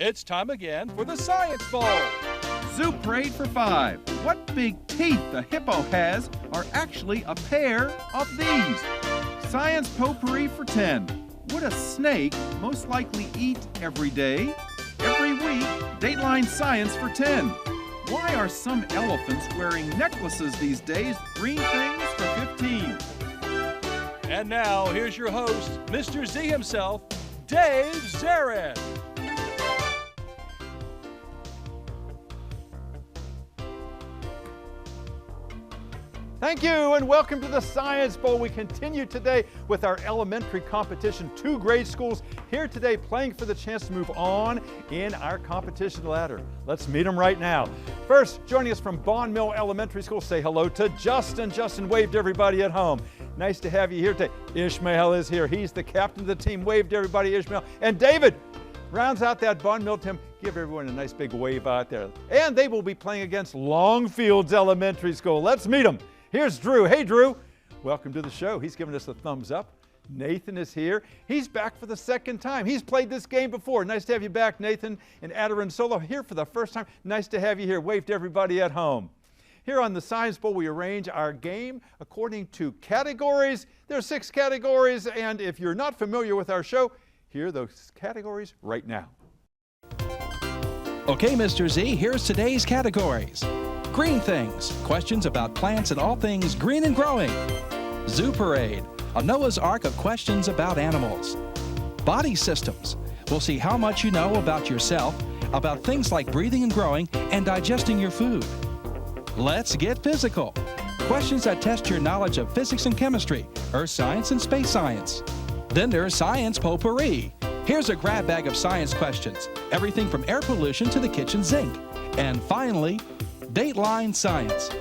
It's time again for the Science Bowl. Zoo Parade for 5. What big teeth the hippo has are actually a pair of these. Science Potpourri for 10. Would a snake most likely eat every day? Every week, Dateline Science for 10. Why are some elephants wearing necklaces these days? Green things for 15. And now, here's your host, Mr. Z himself, Dave Zarin. Thank you and welcome to the Science Bowl. We continue today with our elementary competition. 2 grade schools here today playing for the chance to move on in our competition ladder. Let's meet them right now. First, joining us from Bond Mill Elementary School, say hello to Justin. Justin, wave to everybody at home. Nice to have you here today. Ishmael is here. He's the captain of the team. Wave to everybody, Ishmael. And David rounds out that Bond Mill team. Give everyone a nice big wave out there. And they will be playing against Longfields Elementary School. Let's meet them. Here's Drew. Hey, Drew. Welcome to the show. He's giving us a thumbs up. Nathan is here. He's back for the second time. He's played this game before. Nice to have you back, Nathan. And Adiron Solo here for the first time. Nice to have you here. Wave to everybody at home. Here on the Science Bowl, we arrange our game according to categories. There are 6 categories, and if you're not familiar with our show, here are those categories right now. Okay, Mr. Z, here's today's categories. Green things, questions about plants and all things green and growing. Zoo Parade, a Noah's Ark of questions about animals. Body systems, we'll see how much you know about yourself, about things like breathing and growing and digesting your food. Let's get physical. Questions that test your knowledge of physics and chemistry, earth science and space science. Then there's Science Potpourri. Here's a grab bag of science questions, everything from air pollution to the kitchen sink. And finally, Dateline Science.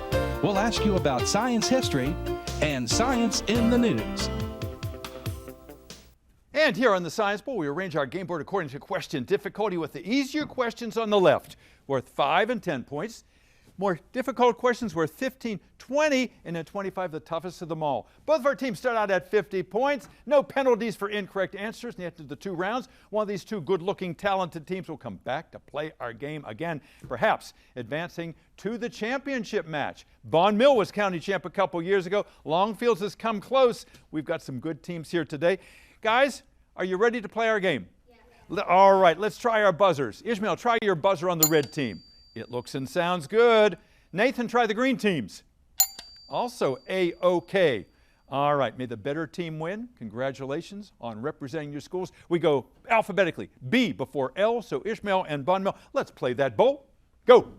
We'll ask you about science history and science in the news. And here on the Science Bowl, we arrange our game board according to question difficulty with the easier questions on the left, worth 5 and 10 points. More difficult questions worth 15, 20, and then 25, the toughest of them all. Both of our teams start out at 50 points. No penalties for incorrect answers. And after the 2 rounds, one of these 2 good-looking, talented teams will come back to play our game again, perhaps advancing to the championship match. Bond Mill was county champ a couple years ago. Longfields has come close. We've got some good teams here today. Guys, are you ready to play our game? Yeah. All right, let's try our buzzers. Ishmael, try your buzzer on the red team. It looks and sounds good. Nathan, try the green teams. Also A-OK. All right, may the better team win. Congratulations on representing your schools. We go alphabetically, B before L, so Ishmael and Bond Mill. Let's play that bowl. Go.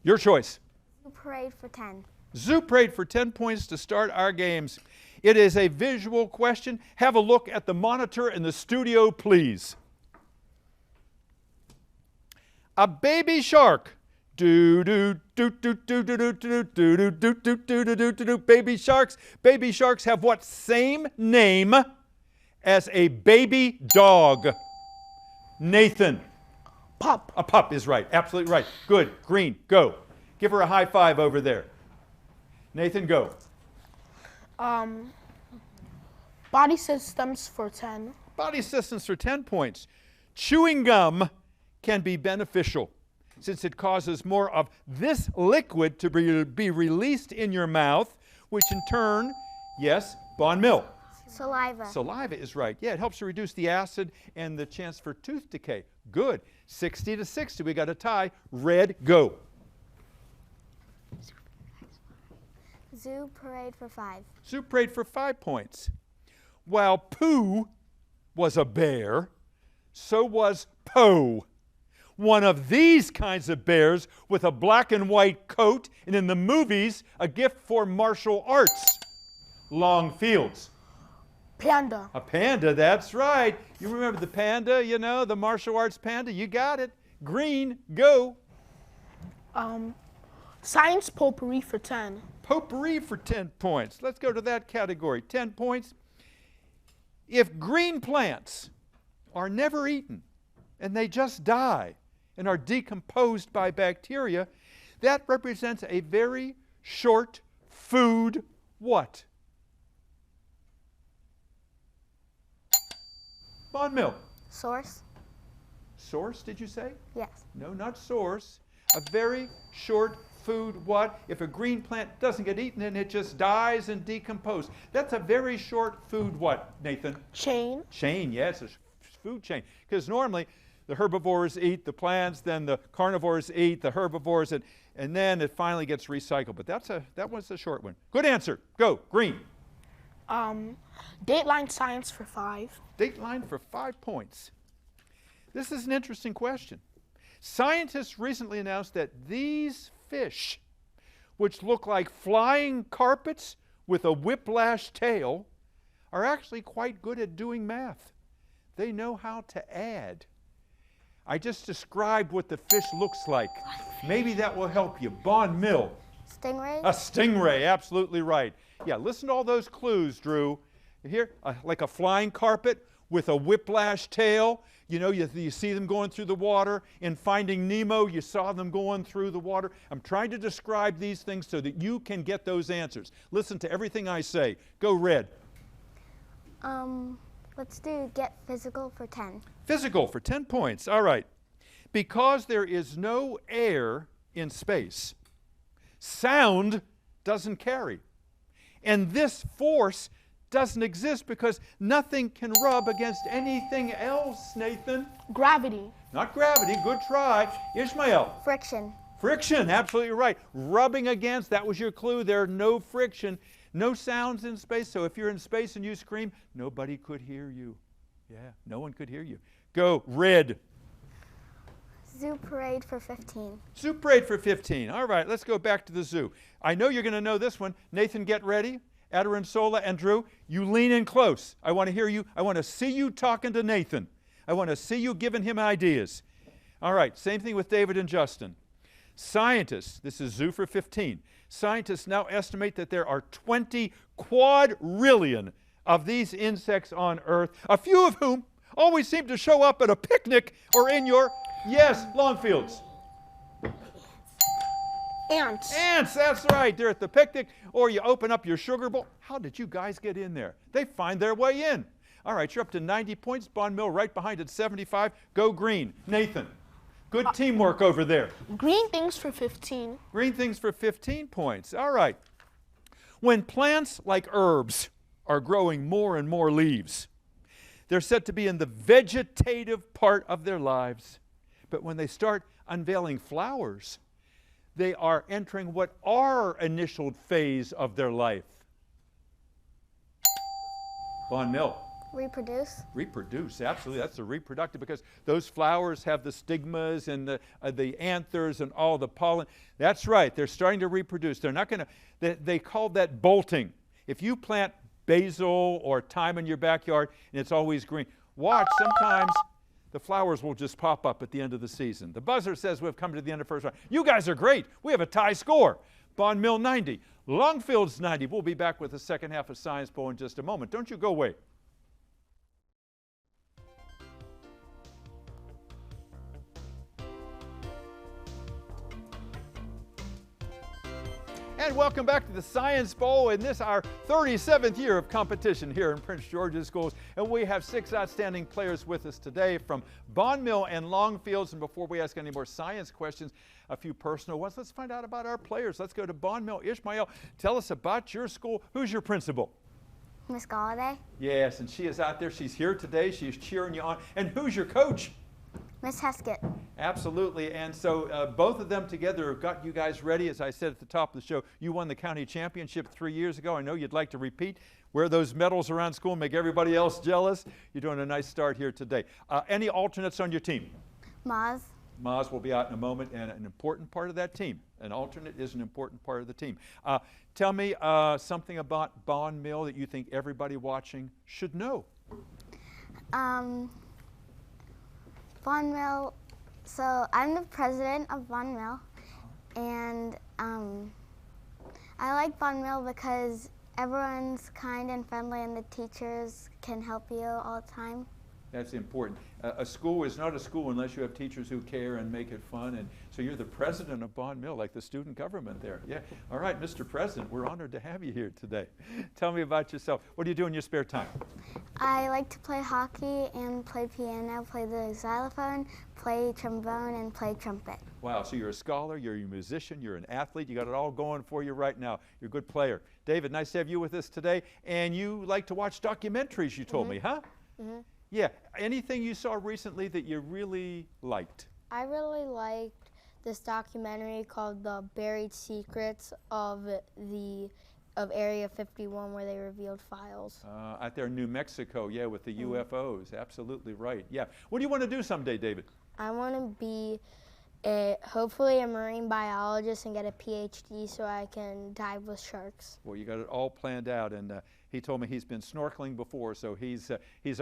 Your choice. Zoo Parade for 10. Zoo Parade for 10 points to start our games. It is a visual question. Have a look at the monitor in the studio, please. A baby shark. Do do do do do do do do do do do do do do do do. Baby sharks. Baby sharks have what same name as a baby dog? Nathan. Pup. A pup is right. Absolutely right. Good. Green. Go. Give her a high five over there. Nathan, go. Body systems for 10. Body systems for 10 points. Chewing gum can be beneficial since it causes more of this liquid to be released in your mouth, which in turn, yes, Bond Mill. Saliva. Saliva is right. Yeah, it helps to reduce the acid and the chance for tooth decay. Good. 60 to 60. We got a tie. Red, go. Zoo Parade for 5. Zoo Parade for 5 points. While Pooh was a bear, so was Poe. One of these kinds of bears with a black and white coat, and in the movies, a gift for martial arts. Longfields. Panda. A panda, that's right. You remember the panda, you know, the martial arts panda? You got it. Green, go. Science Potpourri for 10. Potpourri for 10 points. Let's go to that category. 10 points. If green plants are never eaten and they just die and are decomposed by bacteria, that represents a very short food what? Bond Mill. Source. Source, did you say? Yes. No, not source. A very short food what? If a green plant doesn't get eaten, then it just dies and decomposes. That's a very short food what, Nathan? Chain. Chain, yes, a food chain. Because normally the herbivores eat the plants, then the carnivores eat the herbivores, and then it finally gets recycled. But that was a short one. Good answer. Go, green. Dateline science for 5. Dateline for 5 points. This is an interesting question. Scientists recently announced that these fish, which look like flying carpets with a whiplash tail, are actually quite good at doing math. They know how to add. I just described what the fish looks like. Maybe that will help you. Bon Mill. Stingray. A stingray, absolutely right. Yeah, listen to all those clues, Drew. Here, like a flying carpet with a whiplash tail. You know, you see them going through the water. In Finding Nemo, you saw them going through the water. I'm trying to describe these things so that you can get those answers. Listen to everything I say. Go, Red. Let's do get physical for 10. Physical for 10 points. All right. Because there is no air in space, sound doesn't carry. And this force doesn't exist because nothing can rub against anything else, Nathan. Gravity. Not gravity. Good try. Ishmael. Friction. Friction. Absolutely right. Rubbing against. That was your clue there. No friction. No sounds in space. So if you're in space and you scream, nobody could hear you. Yeah, no one could hear you. Go, Red. Zoo parade for 15. Zoo parade for 15. All right, let's go back to the zoo. I know you're going to know this one. Nathan, get ready. Sola and Drew, you lean in close. I want to hear you. I want to see you talking to Nathan. I want to see you giving him ideas. All right, same thing with David and Justin. Scientists, this is Zoo for 15. Scientists now estimate that there are 20 quadrillion of these insects on Earth, a few of whom always seem to show up at a picnic or in your, yes, Longfields. Ants. Ants, that's right. They're at the picnic, or you open up your sugar bowl. How did you guys get in there? They find their way in. All right, you're up to 90 points. Bon Mill right behind at 75. Go green. Nathan, good teamwork over there. Green things for 15. Green things for 15 points. All right. When plants like herbs are growing more and more leaves, they're said to be in the vegetative part of their lives. But when they start unveiling flowers, they are entering what our initial phase of their life. Bon Mill. Reproduce. Reproduce, absolutely. That's the reproductive, because those flowers have the stigmas and the anthers and all the pollen. That's right. They're starting to reproduce. They're not going to, they call that bolting. If you plant basil or thyme in your backyard and it's always green, watch, sometimes the flowers will just pop up at the end of the season. The buzzer says we've come to the end of the first round. You guys are great. We have a tie score. Bon Mill 90, Longfields 90. We'll be back with the second half of Science Bowl in just a moment. Don't you go away. And welcome back to the Science Bowl, and this our 37th year of competition here in Prince George's Schools. And we have 6 outstanding players with us today from Bon Mill and Longfields. And before we ask any more science questions, a few personal ones. Let's find out about our players. Let's go to Bon Mill. Ishmael, tell us about your school. Who's your principal? Miss Galladay. Yes, and she is out there. She's here today. She's cheering you on. And who's your coach? Miss Heskett. Absolutely, and so both of them together have got you guys ready. As I said at the top of the show, you won the county championship 3 years ago. I know you'd like to repeat. Wear those medals around school, make everybody else jealous. You're doing a nice start here today. Any alternates on your team? Maz. Maz will be out in a moment, and an important part of that team. An alternate is an important part of the team. Tell me something about Bon Mill that you think everybody watching should know. Bon Mill, so I'm the president of Bon Mill, and I like Bon Mill because everyone's kind and friendly and the teachers can help you all the time. That's important. A school is not a school unless you have teachers who care and make it fun. And so you're the president of Bond Mill, like the student government there. Yeah. All right, Mr. President, we're honored to have you here today. Tell me about yourself. What do you do in your spare time? I like to play hockey and play piano, play the xylophone, play trombone, and play trumpet. Wow, so you're a scholar, you're a musician, you're an athlete, you got it all going for you right now. You're a good player. David, nice to have you with us today. And you like to watch documentaries, you told me, huh? Mm-hmm. Yeah. Anything you saw recently that you really liked? I really liked this documentary called The Buried Secrets of Area 51, where they revealed files. Out there in New Mexico, yeah, with the UFOs. Absolutely right. Yeah. What do you want to do someday, David? I want to be hopefully a marine biologist and get a PhD so I can dive with sharks. Well, you got it all planned out, and he told me he's been snorkeling before, so he's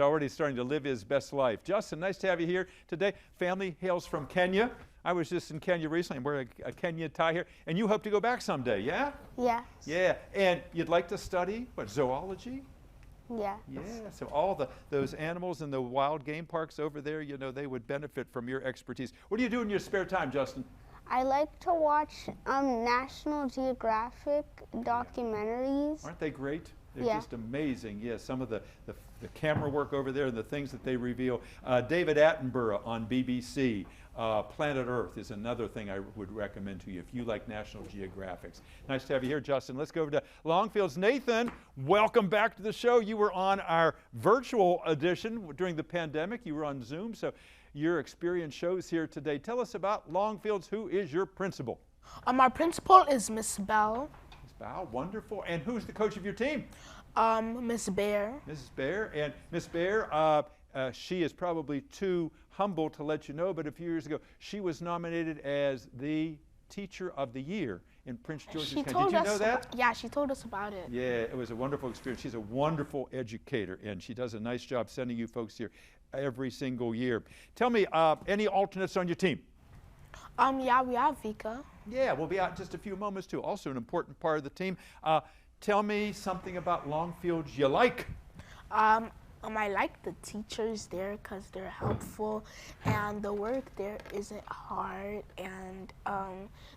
already starting to live his best life. Justin, nice to have you here today. Family hails from Kenya. I was just in Kenya recently. I'm wearing a Kenya tie here, and you hope to go back someday, yeah? Yeah. Yeah, and you'd like to study, what, zoology? Yeah. Yeah, so all those animals in the wild game parks over there, you know, they would benefit from your expertise. What do you do in your spare time, Justin? I like to watch National Geographic documentaries. Aren't they great? They're Yeah. just amazing. Yeah, some of the camera work over there and the things that they reveal. David Attenborough on BBC. Planet Earth is another thing I would recommend to you if you like National Geographics. Nice to have you here, Justin. Let's go over to Longfields. Nathan, welcome back to the show. You were on our virtual edition during the pandemic. You were on Zoom, so your experience shows here today. Tell us about Longfields. Who is your principal? Our principal is Miss Bell. Miss Bow, wonderful. And who's the coach of your team? Miss Bear. Mrs. Bear. And Miss Bear, she is probably too humble to let you know, but a few years ago, she was nominated as the Teacher of the Year in Prince George's County. Did you know that? Yeah, she told us about it. Yeah, it was a wonderful experience. She's a wonderful educator, and she does a nice job sending you folks here every single year. Tell me, any alternates on your team? Yeah, we have Vika. Yeah, we'll be out in just a few moments, too. Also an important part of the team. Tell me something about Longfields you like. I like the teachers there because they're helpful, and the work there isn't hard, and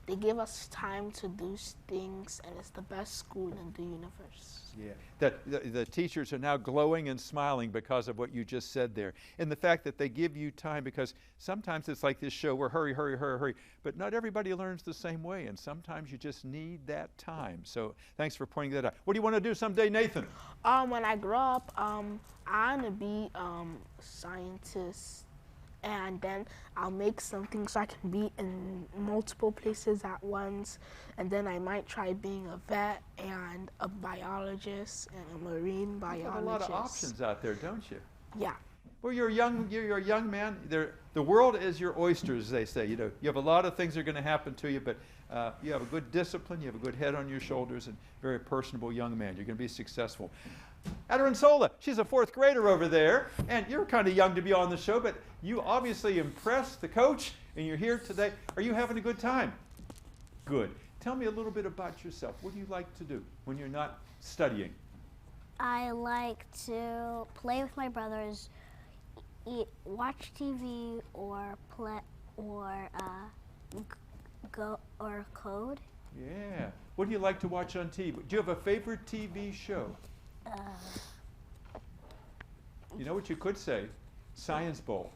they give us time to do things, and it's the best school in the universe. Yeah, the teachers are now glowing and smiling because of what you just said there. And the fact that they give you time, because sometimes it's like this show where hurry, hurry, hurry, hurry, but not everybody learns the same way, and sometimes you just need that time. So thanks for pointing that out. What do you want to do someday, Nathan? When I grow up, I want to be a scientist, and then I'll make something so I can be in multiple places at once, and then I might try being a vet and a biologist and a marine biologist. You have a lot of options out there, don't you? Yeah. Well, you're a young man. The world is your oyster, as they say. You know, you have a lot of things that are going to happen to you, but you have a good discipline, you have a good head on your shoulders, and very personable young man. You're going to be successful. Aderansola, she's a 4th grader over there, and you're kind of young to be on the show, but you obviously impressed the coach, and you're here today. Are you having a good time? Good. Tell me a little bit about yourself. What do you like to do when you're not studying? I like to play with my brothers, watch TV, or play, or or code. Yeah. What do you like to watch on TV? Do you have a favorite TV show? You know what you could say? Science Bowl.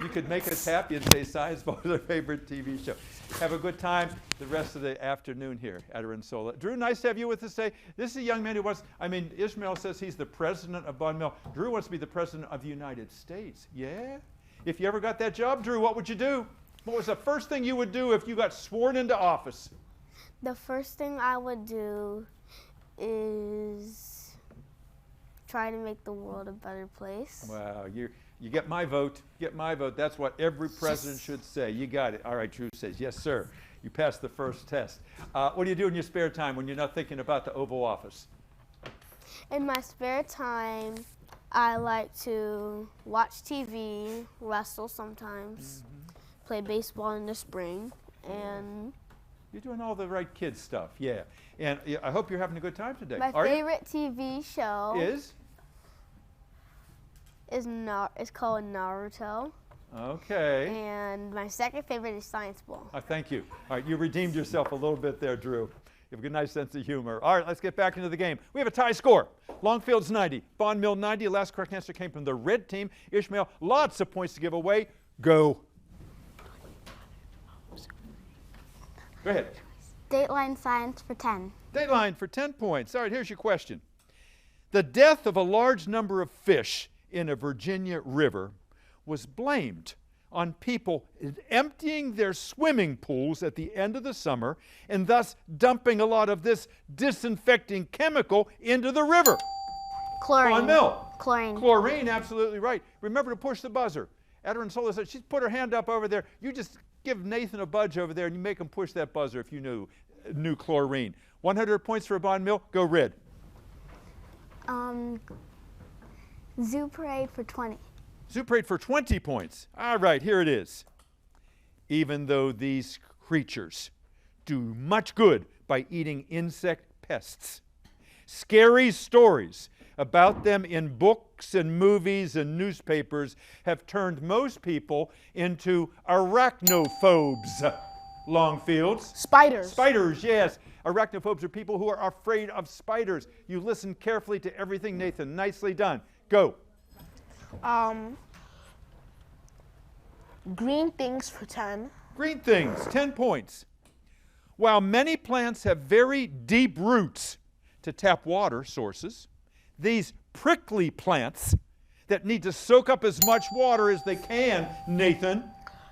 You could make us happy and say Science Bowl is our favorite TV show. Have a good time the rest of the afternoon here at Aderansola. Drew, nice to have you with us today. This is a young man who wants, Ishmael says he's the president of Bond Mill. Drew wants to be the president of the United States. Yeah? If you ever got that job, Drew, what would you do? What was the first thing you would do if you got sworn into office? The first thing I would do is try to make the world a better place. Wow, you get my vote. Get my vote. That's what every president should say. You got it. All right, Drew says, yes, sir. You passed the first test. What do you do in your spare time when you're not thinking about the Oval Office? In my spare time, I like to watch TV, wrestle sometimes, play baseball in the spring, and... You're doing all the right kid stuff, yeah. And I hope you're having a good time today. My favorite TV show is? is called Naruto. Okay. And my second favorite is Science Bowl. Thank you. All right, you redeemed yourself a little bit there, Drew. You have a nice sense of humor. All right, let's get back into the game. We have a tie score. Longfields 90, Bond Mill 90. Last correct answer came from the red team. Ishmael, lots of points to give away. Go. Go ahead. Dateline Science for 10. Dateline for 10 points. All right, here's your question. The death of a large number of fish in a Virginia river was blamed on people emptying their swimming pools at the end of the summer and thus dumping a lot of this disinfecting chemical into the river. Chlorine. Bond Mill. Chlorine. Chlorine, absolutely right. Remember to push the buzzer. Edwin Sola said she's put her hand up over there. You just give Nathan a budge over there and you make him push that buzzer if you knew chlorine. 100 points for Bond Mill. Go red. Zoo Parade for 20. Zoo Parade for 20 points. All right, here it is. Even though these creatures do much good by eating insect pests, scary stories about them in books and movies and newspapers have turned most people into arachnophobes. Longfields. Spiders. Spiders, yes. Arachnophobes are people who are afraid of spiders. You listen carefully to everything, Nathan. Nicely done. Go. Green things for 10. Green things, 10 points. While many plants have very deep roots to tap water sources, these prickly plants that need to soak up as much water as they can, Nathan.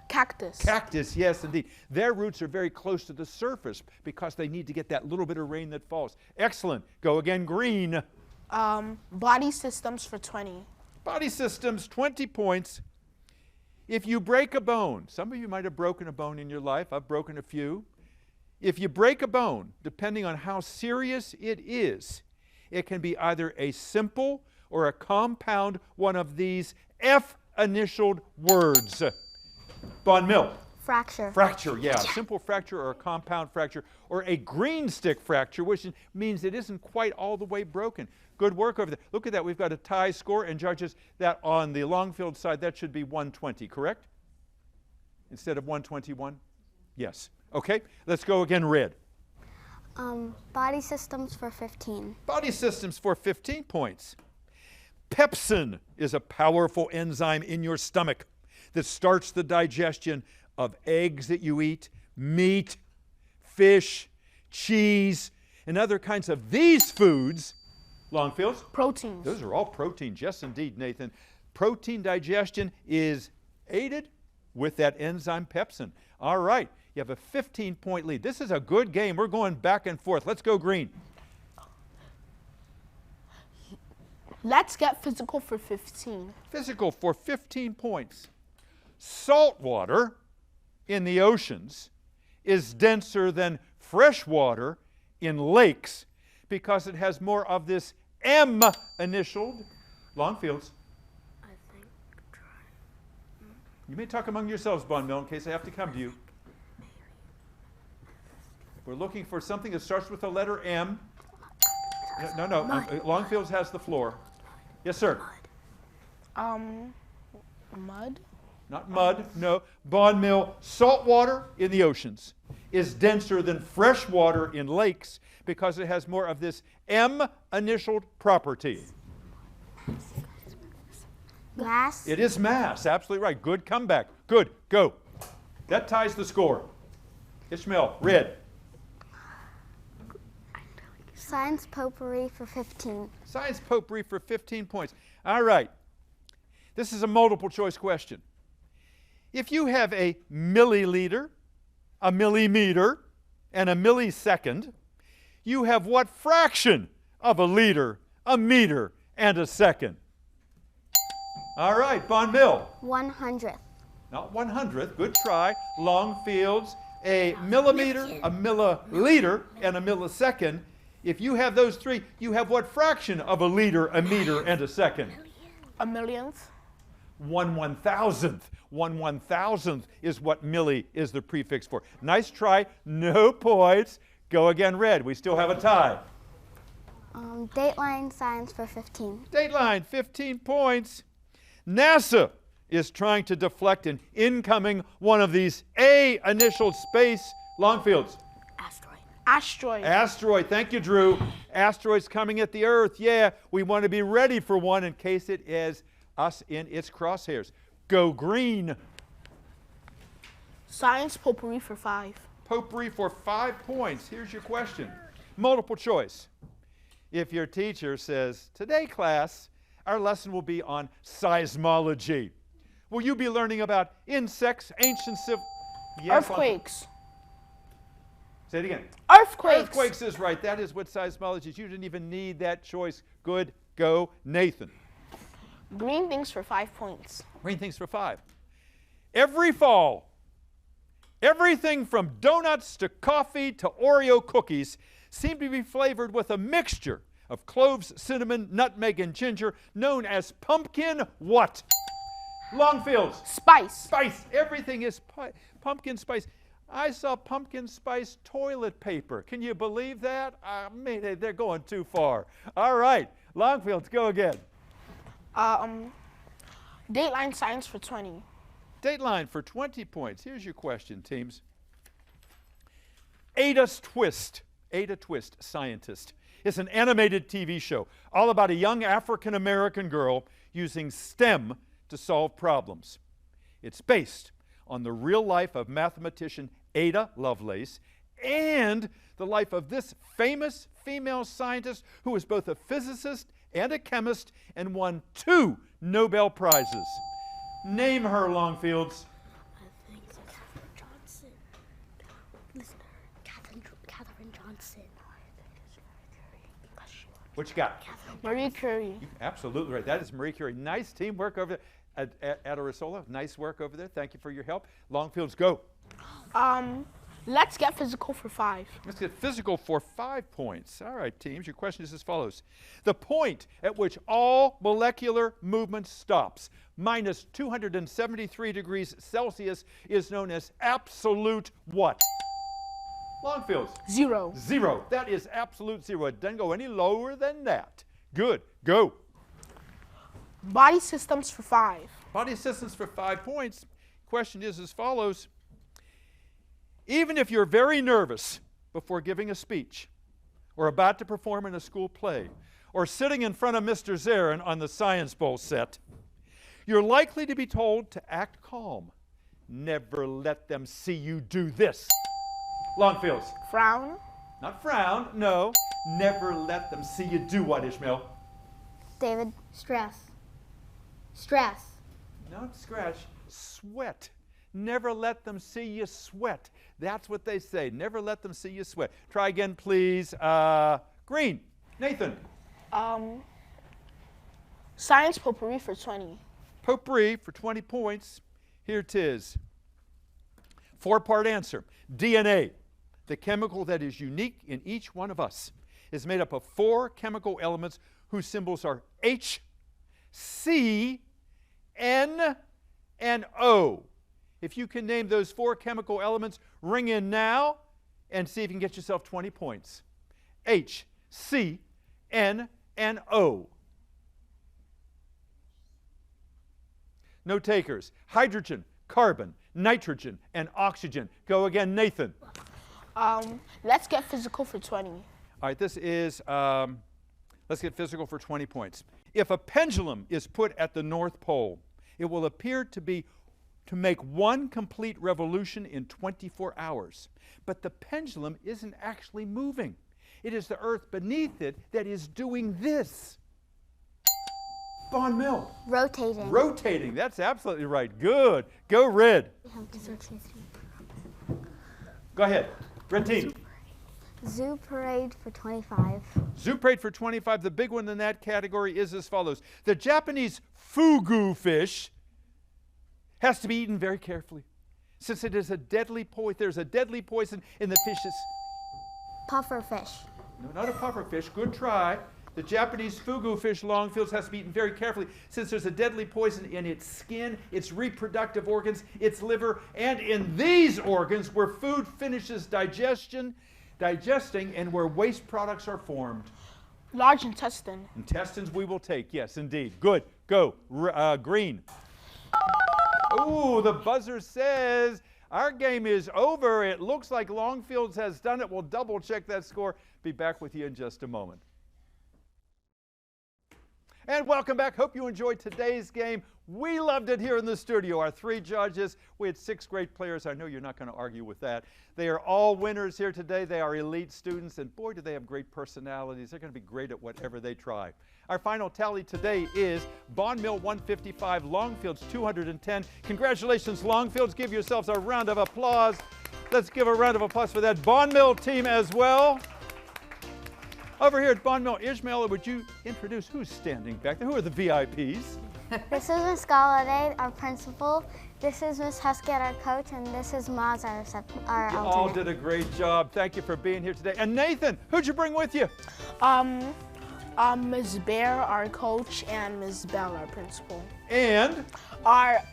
Cactus. Cactus, yes, indeed. Their roots are very close to the surface because they need to get that little bit of rain that falls. Excellent. Go again, green. Body systems for 20. Body systems, 20 points. If you break a bone, some of you might have broken a bone in your life. I've broken a few. If you break a bone, depending on how serious it is, it can be either a simple or a compound one of these F-initialed words. Bond Mill. Fracture. Fracture, yeah. Simple fracture or a compound fracture or a green stick fracture, which means it isn't quite all the way broken. Good work over there. Look at that. We've got a tie score and judges that on the Longfield side, that should be 120, correct? Instead of 121? Yes. Okay, let's go again, red. Body systems for 15. Body systems for 15 points. Pepsin is a powerful enzyme in your stomach that starts the digestion of eggs that you eat, meat, fish, cheese, and other kinds of these foods. Longfields? Proteins. Those are all proteins. Yes, indeed, Nathan. Protein digestion is aided with that enzyme pepsin. All right, you have a 15-point lead. This is a good game. We're going back and forth. Let's go green. Let's get physical for 15. Physical for 15 points. Salt water in the oceans is denser than fresh water in lakes because it has more of this M initialed. Longfields. I think You may talk among yourselves, Bond Mill, in case I have to come to you. We're looking for something that starts with the letter M. No. Longfields has the floor. Yes, sir. Mud. Not mud, no. Bond Mill, salt water in the oceans is denser than fresh water in lakes because it has more of this M-initialed property. Mass. It is mass, absolutely right. Good comeback. Good, go. That ties the score. Ishmael, red. Science potpourri for 15. Science potpourri for 15 points. All right. This is a multiple choice question. If you have a milliliter, a millimeter, and a millisecond, you have what fraction of a liter, a meter, and a second? All right, Bond Mill. 100th. Not 100th, good try. Longfields, a millimeter, a milliliter, and a millisecond. If you have those three, you have what fraction of a liter, a meter, and a second? A millionth. 1/1000th. 1/1000th is what milli is the prefix for. Nice try. No points. Go again, red. We still have a tie. Dateline Science for 15. Dateline, 15 points. NASA is trying to deflect an incoming one of these A-initialed space Longfields. Asteroid. Asteroid. Thank you, Drew. Asteroid's coming at the Earth. Yeah, we want to be ready for one in case it is us in its crosshairs. Go green. Science potpourri for 5. Potpourri for 5 points. Here's your question. Multiple choice. If your teacher says, today, class, our lesson will be on seismology, will you be learning about insects, ancient Earthquakes. Say it again. Earthquakes. Earthquakes is right. That is what seismology is. You didn't even need that choice. Good. Go, Nathan. Green things for 5 points. Green things for 5. Every fall, everything from donuts to coffee to Oreo cookies seem to be flavored with a mixture of cloves, cinnamon, nutmeg, and ginger known as pumpkin what? Longfields. Spice. Spice. Everything is pumpkin spice. I saw pumpkin spice toilet paper. Can you believe that? Man, they're going too far. All right, Longfields, go again. Dateline science for 20. Dateline for 20 points. Here's your question, teams. Ada Twist, scientist, is an animated TV show all about a young African-American girl using STEM to solve problems. It's based on the real life of mathematician Ada Lovelace and the life of this famous female scientist who was both a physicist and a chemist and won 2 Nobel Prizes. Name her, Longfields. I think it's Catherine Johnson. Listen to her. Catherine Johnson. What you got? Marie Curie. Absolutely right. That is Marie Curie. Nice teamwork over there. At Arisola, nice work over there. Thank you for your help. Longfields, go. Let's get physical for 5. Let's get physical for 5 points. All right, teams, your question is as follows. The point at which all molecular movement stops, minus 273 degrees Celsius, is known as absolute what? Longfields. 0. 0. That is absolute 0. It doesn't go any lower than that. Good. Go. Body systems for 5. Body systems for 5 points. Question is as follows. Even if you're very nervous before giving a speech, or about to perform in a school play, or sitting in front of Mr. Zarin on the Science Bowl set, you're likely to be told to act calm. Never let them see you do this. Longfields. Frown. Not frown, no. Never let them see you do what, Ishmael? David, stress. Stress. Not scratch, sweat. Never let them see you sweat. That's what they say. Never let them see you sweat. Try again, please. Green. Nathan. Science potpourri for 20. Potpourri for 20 points. Here it is. 4-part answer. DNA, the chemical that is unique in each one of us, is made up of 4 chemical elements whose symbols are H, C, N, and O. If you can name those 4 chemical elements, ring in now and see if you can get yourself 20 points. H, C, N, and O. No takers. Hydrogen, carbon, nitrogen, and oxygen. Go again, Nathan. Let's get physical for 20. All right, this is, let's get physical for 20 points. If a pendulum is put at the North Pole, it will appear to make one complete revolution in 24 hours. But the pendulum isn't actually moving. It is the Earth beneath it that is doing this. Von Mill. Rotating. Rotating. That's absolutely right. Good. Go Red. Go ahead. Red team. Zoo parade for 25. Zoo parade for 25. The big one in that category is as follows. The Japanese fugu fish has to be eaten very carefully, since it is a deadly poison. There's a deadly poison in the fish's. Puffer fish. No, not a puffer fish. Good try. The Japanese fugu fish, Longfields, has to be eaten very carefully, since there's a deadly poison in its skin, its reproductive organs, its liver, and in these organs where food finishes digesting, and where waste products are formed. Large intestine. Intestines we will take, yes, indeed. Good. Go. Green. Ooh, the buzzer says our game is over. It looks like Longfields has done it. We'll double check that score. Be back with you in just a moment. And welcome back. Hope you enjoyed today's game. We loved it here in the studio. Our 3 judges, we had 6 great players. I know you're not going to argue with that. They are all winners here today. They are elite students, and boy, do they have great personalities. They're going to be great at whatever they try. Our final tally today is Bond Mill 155, Longfields 210. Congratulations, Longfields. Give yourselves a round of applause. Let's give a round of applause for that Bond Mill team as well. Over here at Bond Mill, Ishmael, would you introduce who's standing back there? Who are the VIPs? This is Miss Galladay, our principal. This is Miss Huskett, our coach, and this is Maz, our You alternate. all did a great job. Thank you for being here today. And Nathan, who'd you bring with you? Ms. Bear, our coach, and Ms. Bell, our principal. And? Our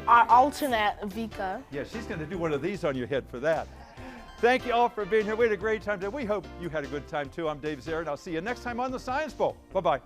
alternate, Vika. Yeah, she's going to do one of these on your head for that. Thank you all for being here. We had a great time today. We hope you had a good time too. I'm Dave Zarin. I'll see you next time on the Science Bowl. Bye-bye.